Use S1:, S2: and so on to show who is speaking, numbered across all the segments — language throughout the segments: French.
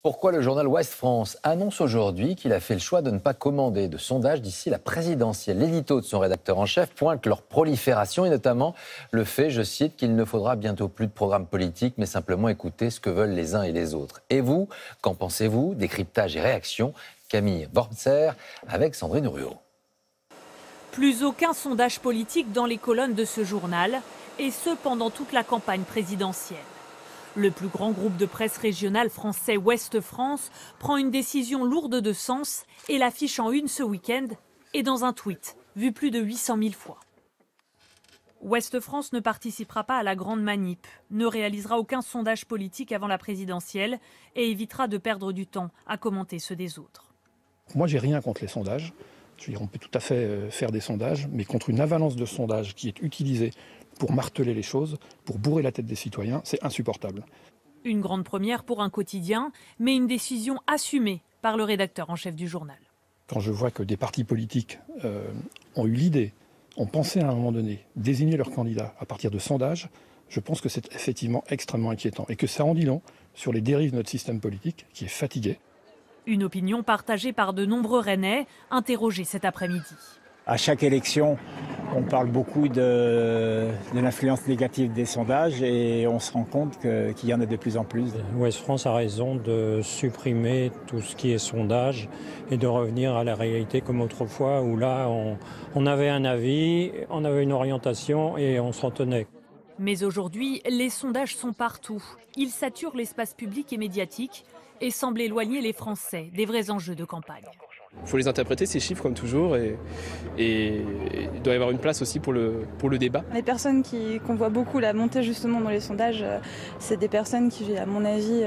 S1: Pourquoi le journal Ouest France annonce aujourd'hui qu'il a fait le choix de ne pas commander de sondage d'ici la présidentielle. L'édito de son rédacteur en chef pointe leur prolifération et notamment le fait, je cite, qu'il ne faudra bientôt plus de programme politique, mais simplement écouter ce que veulent les uns et les autres. Et vous, qu'en pensez-vous? Décryptage et réaction, Camille Bornser avec Sandrine Ruot.
S2: Plus aucun sondage politique dans les colonnes de ce journal, et ce pendant toute la campagne présidentielle. Le plus grand groupe de presse régional français Ouest France prend une décision lourde de sens et l'affiche en une ce week-end et dans un tweet, vu plus de 800 000 fois. Ouest France ne participera pas à la grande manip, ne réalisera aucun sondage politique avant la présidentielle et évitera de perdre du temps à commenter ceux des autres.
S3: Moi, j'ai rien contre les sondages. Je veux dire, on peut tout à fait faire des sondages, mais contre une avalanche de sondages qui est utilisée pour marteler les choses, pour bourrer la tête des citoyens, c'est insupportable.
S2: Une grande première pour un quotidien, mais une décision assumée par le rédacteur en chef du journal.
S3: Quand je vois que des partis politiques ont eu l'idée, ont pensé à un moment donné désigner leurs candidats à partir de sondages, je pense que c'est effectivement extrêmement inquiétant et que ça en dit long sur les dérives de notre système politique qui est fatigué.
S2: Une opinion partagée par de nombreux Rennais, interrogés cet après-midi.
S4: À chaque élection, on parle beaucoup de l'influence négative des sondages et on se rend compte qu'il y en a de plus en plus.
S5: Ouest France a raison de supprimer tout ce qui est sondage et de revenir à la réalité comme autrefois où là on avait un avis, on avait une orientation et on s'en tenait.
S2: Mais aujourd'hui, les sondages sont partout. Ils saturent l'espace public et médiatique et semblent éloigner les Français des vrais enjeux de campagne.
S6: Il faut les interpréter, ces chiffres, comme toujours, et il doit y avoir une place aussi pour le débat.
S7: Les personnes qu'on voit beaucoup la monter justement dans les sondages, c'est des personnes qui, à mon avis,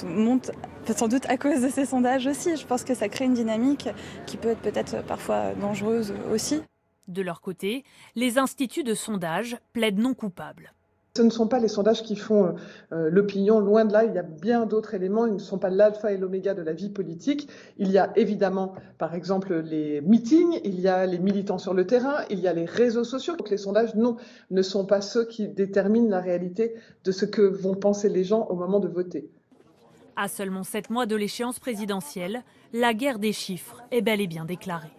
S7: montent sans doute à cause de ces sondages aussi. Je pense que ça crée une dynamique qui peut être peut-être parfois dangereuse aussi.
S2: De leur côté, les instituts de sondage plaident non coupables.
S8: Ce ne sont pas les sondages qui font l'opinion, loin de là, il y a bien d'autres éléments, ils ne sont pas l'alpha et l'oméga de la vie politique. Il y a évidemment, par exemple, les meetings, il y a les militants sur le terrain, il y a les réseaux sociaux. Donc les sondages, non, ne sont pas ceux qui déterminent la réalité de ce que vont penser les gens au moment de voter.
S2: À seulement 7 mois de l'échéance présidentielle, la guerre des chiffres est bel et bien déclarée.